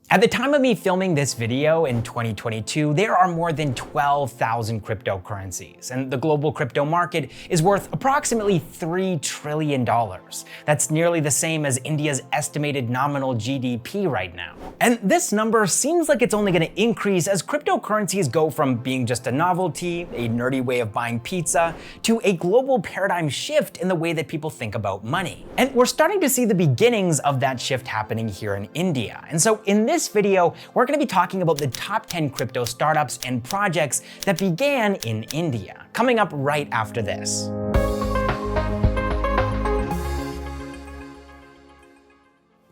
At the time of me filming this video in 2022, there are more than 12,000 cryptocurrencies, and the global crypto market is worth approximately $3 trillion. That's nearly the same as India's estimated nominal GDP right now. And this number seems like it's only going to increase as cryptocurrencies go from being just a novelty, a nerdy way of buying pizza, to a global paradigm shift in the way that people think about money. And we're starting to see the beginnings of that shift happening here in India. And so in this video, we're going to be talking about the top 10 crypto startups and projects that began in India, coming up right after this.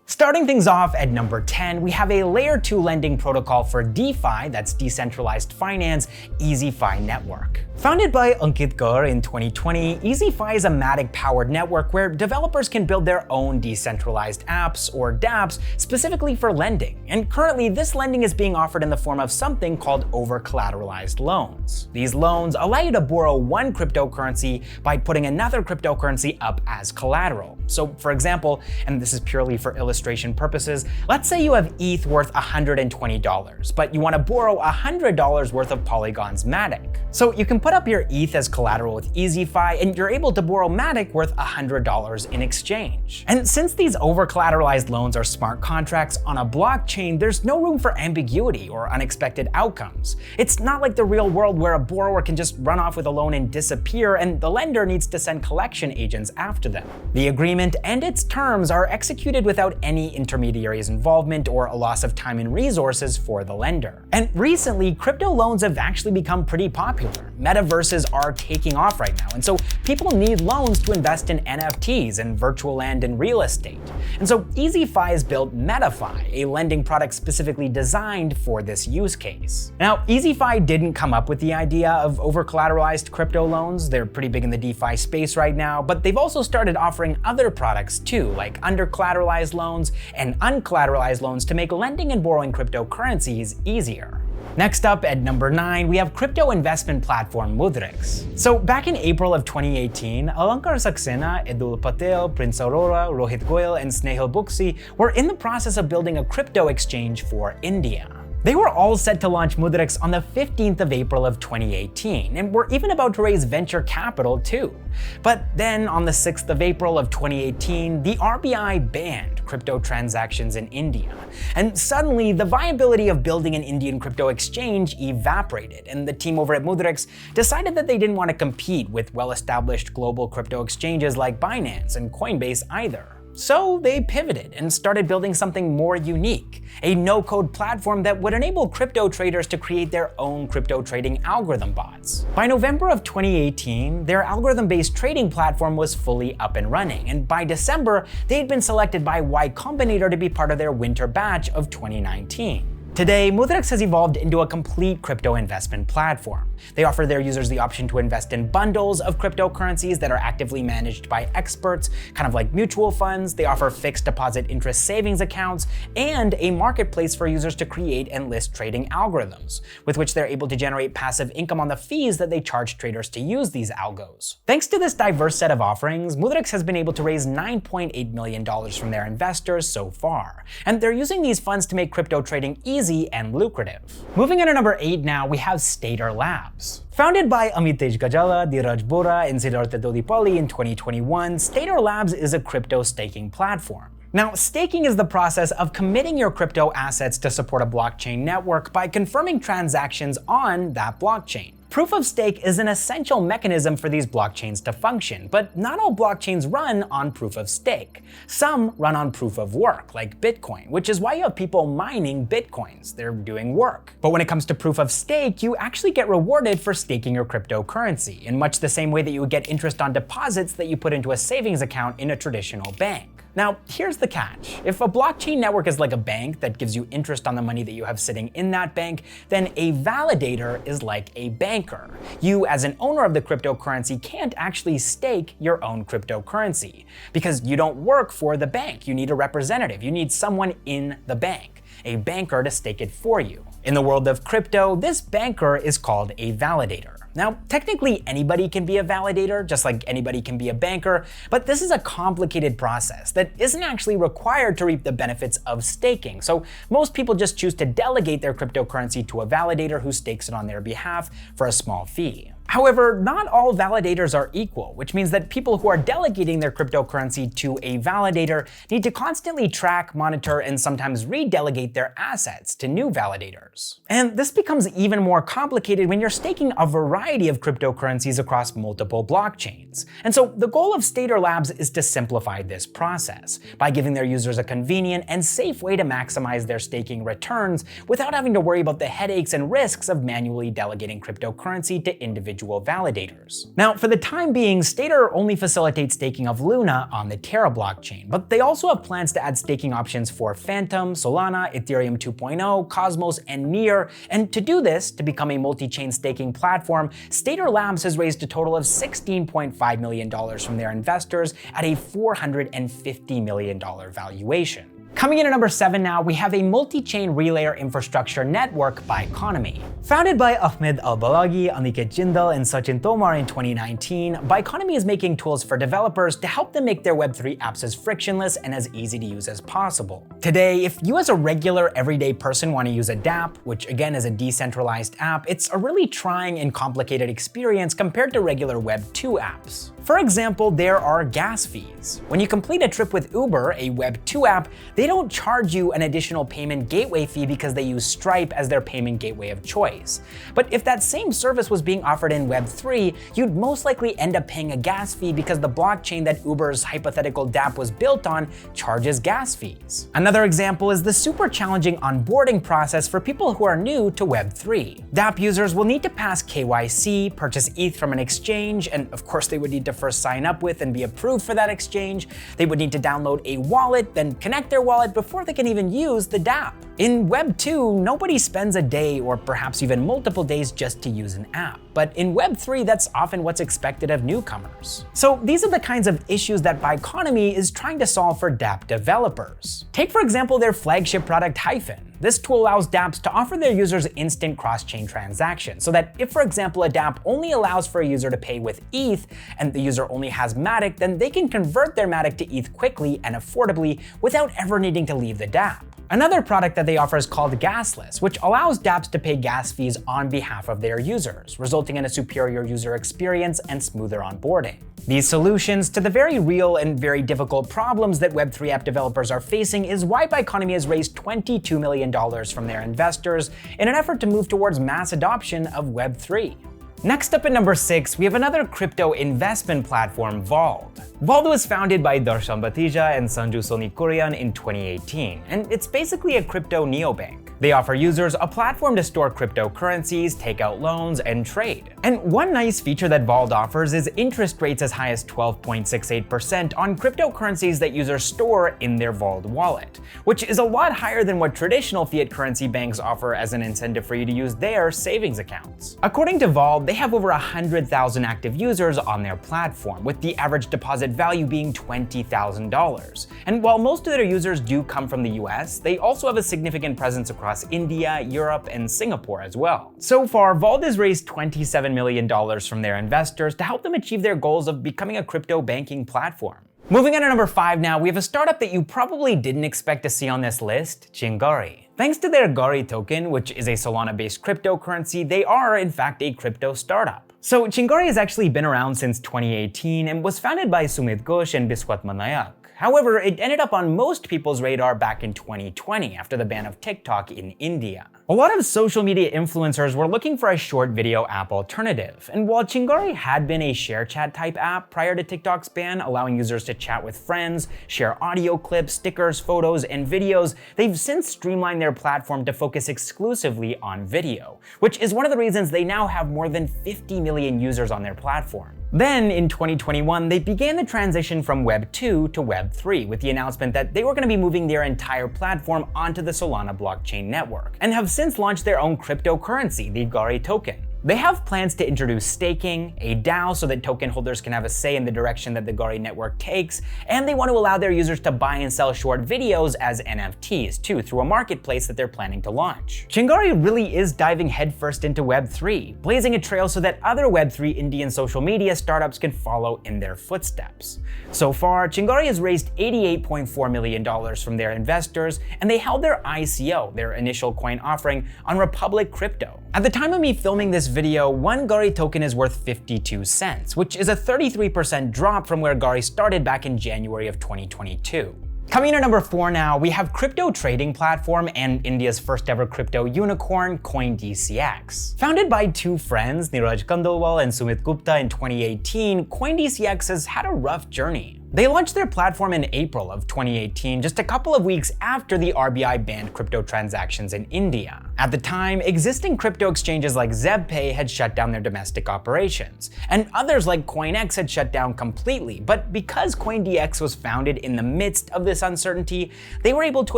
Starting things off at number 10, we have a layer 2 lending protocol for DeFi, that's decentralized finance, Easyfi Network. Founded by Ankitt Gaur in 2020, Easyfi is a Matic-powered network where developers can build their own decentralized apps, or DApps, specifically for lending. And currently, this lending is being offered in the form of something called overcollateralised loans. These loans allow you to borrow one cryptocurrency by putting another cryptocurrency up as collateral. So for example, and this is purely for illustration purposes, let's say you have ETH worth $120, but you want to borrow $100 worth of Polygon's Matic. So you can put up your ETH as collateral with Easyfi, and you're able to borrow Matic worth $100 in exchange. And since these over-collateralized loans are smart contracts on a blockchain, there's no room for ambiguity or unexpected outcomes. It's not like the real world where a borrower can just run off with a loan and disappear, and the lender needs to send collection agents after them. The agreement and its terms are executed without any intermediary's involvement or a loss of time and resources for the lender. And recently, crypto loans have actually become pretty popular. Metaverses are taking off right now, and so people need loans to invest in NFTs and virtual land and real estate. And so Easyfi has built MetaFi, a lending product specifically designed for this use case. Now, Easyfi didn't come up with the idea of over-collateralized crypto loans. They're pretty big in the DeFi space right now, but they've also started offering other products too, like under-collateralized loans and uncollateralized loans to make lending and borrowing cryptocurrencies easier. Next up at number 9, we have crypto investment platform Mudrex. So back in April of 2018, Alankar Saxena, Edul Patel, Prince Arora, Rohit Goyal, and Snehil Buxy were in the process of building a crypto exchange for India. They were all set to launch Mudrex on the 15th of April of 2018, and were even about to raise venture capital too. But then on the 6th of April of 2018, the RBI banned crypto transactions in India. And suddenly, the viability of building an Indian crypto exchange evaporated, and the team over at Mudrex decided that they didn't want to compete with well-established global crypto exchanges like Binance and Coinbase either. So they pivoted and started building something more unique, a no-code platform that would enable crypto traders to create their own crypto trading algorithm bots. By November of 2018, their algorithm-based trading platform was fully up and running, and by December, they had been selected by Y Combinator to be part of their winter batch of 2019. Today, Mudrex has evolved into a complete crypto investment platform. They offer their users the option to invest in bundles of cryptocurrencies that are actively managed by experts, kind of like mutual funds. They offer fixed deposit interest savings accounts, and a marketplace for users to create and list trading algorithms, with which they're able to generate passive income on the fees that they charge traders to use these algos. Thanks to this diverse set of offerings, Mudrex has been able to raise $9.8 million from their investors so far, and they're using these funds to make crypto trading easy and lucrative. Moving on to number 8 now, we have Stader Labs. Founded by Amit Gajala, Dheeraj Bora, and Siddhartha Dodipalli in 2021, Stader Labs is a crypto staking platform. Now, staking is the process of committing your crypto assets to support a blockchain network by confirming transactions on that blockchain. Proof of stake is an essential mechanism for these blockchains to function, but not all blockchains run on proof of stake. Some run on proof of work, like Bitcoin, which is why you have people mining Bitcoins. They're doing work. But when it comes to proof of stake, you actually get rewarded for staking your cryptocurrency, in much the same way that you would get interest on deposits that you put into a savings account in a traditional bank. Now, here's the catch. If a blockchain network is like a bank that gives you interest on the money that you have sitting in that bank, then a validator is like a banker. You, as an owner of the cryptocurrency, can't actually stake your own cryptocurrency because you don't work for the bank. You need a representative. You need someone in the bank. a banker to stake it for you. In the world of crypto, this banker is called a validator. Now, technically anybody can be a validator, just like anybody can be a banker, but this is a complicated process that isn't actually required to reap the benefits of staking. So most people just choose to delegate their cryptocurrency to a validator who stakes it on their behalf for a small fee. However, not all validators are equal, which means that people who are delegating their cryptocurrency to a validator need to constantly track, monitor, and sometimes redelegate their assets to new validators. And this becomes even more complicated when you're staking a variety of cryptocurrencies across multiple blockchains. And so the goal of Stader Labs is to simplify this process by giving their users a convenient and safe way to maximize their staking returns without having to worry about the headaches and risks of manually delegating cryptocurrency to individual validators. Now, for the time being, Stader only facilitates staking of Luna on the Terra blockchain, but they also have plans to add staking options for Phantom, Solana, Ethereum 2.0, Cosmos, and Near. And to do this, to become a multi-chain staking platform, Stader Labs has raised a total of $16.5 million from their investors at a $450 million valuation. Coming in at number 7 now, we have a multi-chain relayer infrastructure network, Biconomy. Founded by Ahmed Al-Balaghi, Ankitt Gaur, and Sachin Tomar in 2019, Biconomy is making tools for developers to help them make their Web3 apps as frictionless and as easy to use as possible. Today, if you as a regular everyday person want to use a DApp, which again is a decentralized app, it's a really trying and complicated experience compared to regular Web2 apps. For example, there are gas fees. When you complete a trip with Uber, a Web2 app, they don't charge you an additional payment gateway fee because they use Stripe as their payment gateway of choice. But if that same service was being offered in Web3, you'd most likely end up paying a gas fee because the blockchain that Uber's hypothetical DApp was built on charges gas fees. Another example is the super challenging onboarding process for people who are new to Web3. DApp users will need to pass KYC, purchase ETH from an exchange, and of course they would need to first sign up with and be approved for that exchange. They would need to download a wallet, then connect their wallet before they can even use the DApp. In Web2, nobody spends a day or perhaps even multiple days just to use an app. But in Web3, that's often what's expected of newcomers. So these are the kinds of issues that Biconomy is trying to solve for DApp developers. Take for example their flagship product Hyphen. This tool allows dApps to offer their users instant cross-chain transactions, so that if, for example, a dApp only allows for a user to pay with ETH and the user only has Matic, then they can convert their Matic to ETH quickly and affordably without ever needing to leave the dApp. Another product that they offer is called Gasless, which allows dApps to pay gas fees on behalf of their users, resulting in a superior user experience and smoother onboarding. These solutions to the very real and very difficult problems that Web3 app developers are facing is why Biconomy has raised $22 million from their investors in an effort to move towards mass adoption of Web3. Next up at number 6, we have another crypto investment platform, Vauld. Vauld was founded by Darshan Batija and Sanju Sonikurian in 2018, and it's basically a crypto neobank. They offer users a platform to store cryptocurrencies, take out loans, and trade. And one nice feature that Vauld offers is interest rates as high as 12.68% on cryptocurrencies that users store in their Vauld wallet, which is a lot higher than what traditional fiat currency banks offer as an incentive for you to use their savings accounts. According to Vauld, they have over 100,000 active users on their platform, with the average deposit value being $20,000. And while most of their users do come from the US, they also have a significant presence across India, Europe, and Singapore as well. So far, Vauld has raised $27 million from their investors to help them achieve their goals of becoming a crypto banking platform. Moving on to number 5 now, we have a startup that you probably didn't expect to see on this list, Chingari. Thanks to their Gauri token, which is a Solana-based cryptocurrency, they are in fact a crypto startup. So Chingari has actually been around since 2018 and was founded by Sumit Ghosh and Biswat Manayak. However, it ended up on most people's radar back in 2020 after the ban of TikTok in India. A lot of social media influencers were looking for a short video app alternative, and while Chingari had been a share chat type app prior to TikTok's ban, allowing users to chat with friends, share audio clips, stickers, photos, and videos, they've since streamlined their platform to focus exclusively on video, which is one of the reasons they now have more than 50 million users on their platform. Then, in 2021, they began the transition from Web 2 to Web 3 with the announcement that they were going to be moving their entire platform onto the Solana blockchain network, and have since launched their own cryptocurrency, the Gauri token. They have plans to introduce staking, a DAO so that token holders can have a say in the direction that the Gauri network takes, and they want to allow their users to buy and sell short videos as NFTs too, through a marketplace that they're planning to launch. Chingari really is diving headfirst into Web3, blazing a trail so that other Web3 Indian social media startups can follow in their footsteps. So far, Chingari has raised $88.4 million from their investors, and they held their ICO, their initial coin offering, on Republic Crypto. At the time of me filming this video, one Gauri token is worth 52 cents, which is a 33% drop from where Gauri started back in January of 2022. Coming in at number 4 now, we have crypto trading platform and India's first ever crypto unicorn, CoinDCX. Founded by two friends, Neeraj Khandelwal and Sumit Gupta in 2018, CoinDCX has had a rough journey. They launched their platform in April of 2018, just a couple of weeks after the RBI banned crypto transactions in India. At the time, existing crypto exchanges like ZebPay had shut down their domestic operations, and others like CoinX had shut down completely. But because CoinDCX was founded in the midst of this uncertainty, they were able to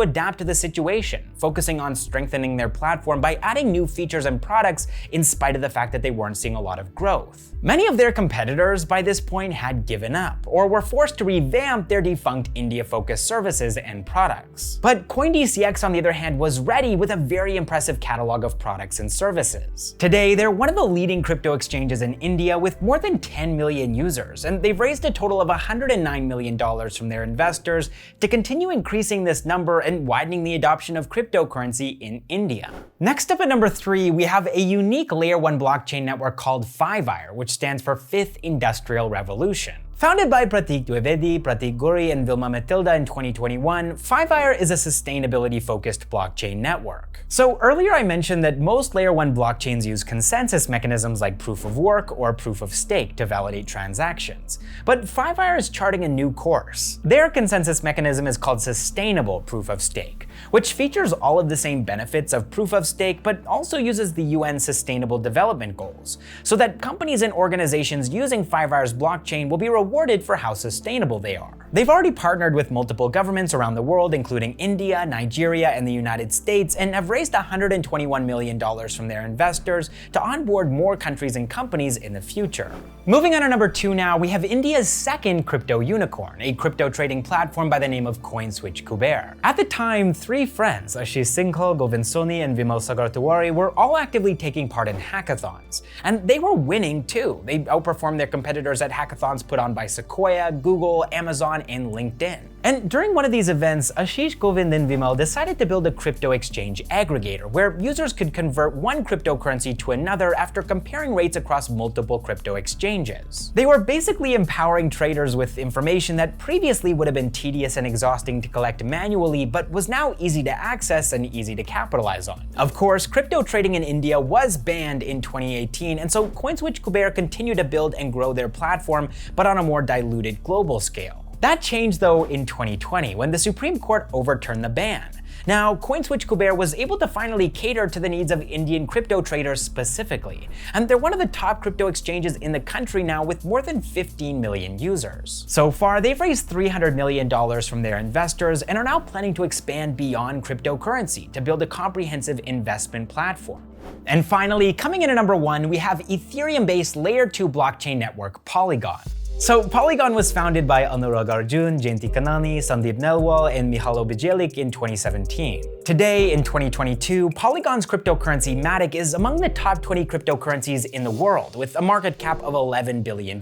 adapt to the situation, focusing on strengthening their platform by adding new features and products in spite of the fact that they weren't seeing a lot of growth. Many of their competitors by this point had given up, or were forced to revamp their defunct India-focused services and products. But CoinDCX, on the other hand, was ready with a very impressive catalog of products and services. Today, they're one of the leading crypto exchanges in India with more than 10 million users, and they've raised a total of $109 million from their investors to continue increasing this number and widening the adoption of cryptocurrency in India. Next up at number 3, we have a unique Layer 1 blockchain network called 5IRE, which stands for Fifth Industrial Revolution. Founded by Pratik Dwivedi, Pratik Guri, and Vilma Matilda in 2021, 5IRE is a sustainability-focused blockchain network. So earlier I mentioned that most Layer 1 blockchains use consensus mechanisms like proof of work or proof of stake to validate transactions. But 5IRE is charting a new course. Their consensus mechanism is called sustainable proof of stake, which features all of the same benefits of proof of stake but also uses the UN Sustainable Development Goals, so that companies and organizations using 5IRE's blockchain will be rewarded for how sustainable they are. They've already partnered with multiple governments around the world, including India, Nigeria, and the United States, and have raised $121 million from their investors to onboard more countries and companies in the future. Moving on to number 2 now, we have India's second crypto unicorn, a crypto trading platform by the name of CoinSwitch Kuber. At the time, 3 friends, Ashish Singhal, Govind Soni, and Vimal Sagar Tiwari, were all actively taking part in hackathons. And they were winning too. They outperformed their competitors at hackathons put on by Sequoia, Google, Amazon, and LinkedIn. And during one of these events, Ashish, Govind, and Vimal decided to build a crypto exchange aggregator where users could convert one cryptocurrency to another after comparing rates across multiple crypto exchanges. They were basically empowering traders with information that previously would have been tedious and exhausting to collect manually, but was now easy to access and easy to capitalize on. Of course, crypto trading in India was banned in 2018, and so CoinSwitch Kuber continued to build and grow their platform, but on a more diluted global scale. That changed though in 2020 when the Supreme Court overturned the ban. Now, CoinSwitch Kuber was able to finally cater to the needs of Indian crypto traders specifically, and they're one of the top crypto exchanges in the country now with more than 15 million users. So far, they've raised $300 million from their investors and are now planning to expand beyond cryptocurrency to build a comprehensive investment platform. And finally, coming in at number 1, we have Ethereum-based Layer 2 blockchain network Polygon. So Polygon was founded by Anurag Arjun, Jayanti Kanani, Sandeep Nelwal, and Mihailo Bijelic in 2017. Today, in 2022, Polygon's cryptocurrency Matic is among the top 20 cryptocurrencies in the world, with a market cap of $11 billion.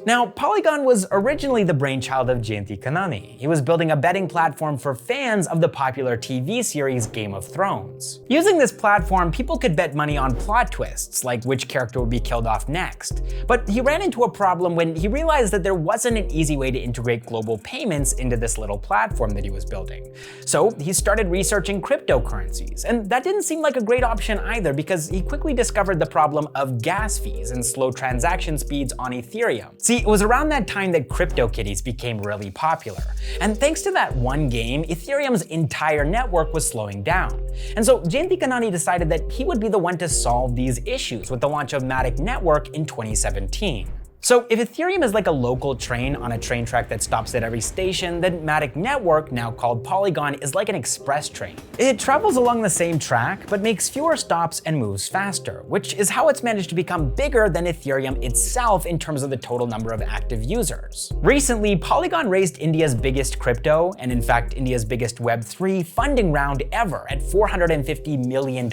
Now, Polygon was originally the brainchild of Jayanti Kanani. He was building a betting platform for fans of the popular TV series Game of Thrones. Using this platform, people could bet money on plot twists, like which character would be killed off next. But he ran into a problem when he realized that there wasn't an easy way to integrate global payments into this little platform that he was building. So he started researching cryptocurrencies, and that didn't seem like a great option either because he quickly discovered the problem of gas fees and slow transaction speeds on Ethereum. See, it was around that time that CryptoKitties became really popular, and thanks to that one game, Ethereum's entire network was slowing down. And so Jayanti Kanani decided that he would be the one to solve these issues with the launch of Matic Network in 2017. So if Ethereum is like a local train on a train track that stops at every station, then Matic Network, now called Polygon, is like an express train. It travels along the same track, but makes fewer stops and moves faster, which is how it's managed to become bigger than Ethereum itself in terms of the total number of active users. Recently, Polygon raised India's biggest crypto, and in fact India's biggest Web3 funding round ever at $450 million,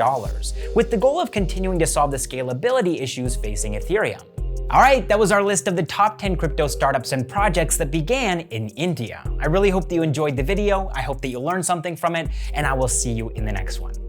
with the goal of continuing to solve the scalability issues facing Ethereum. Alright, that was our list of the top 10 crypto startups and projects that began in India. I really hope that you enjoyed the video, I hope that you learned something from it, and I will see you in the next one.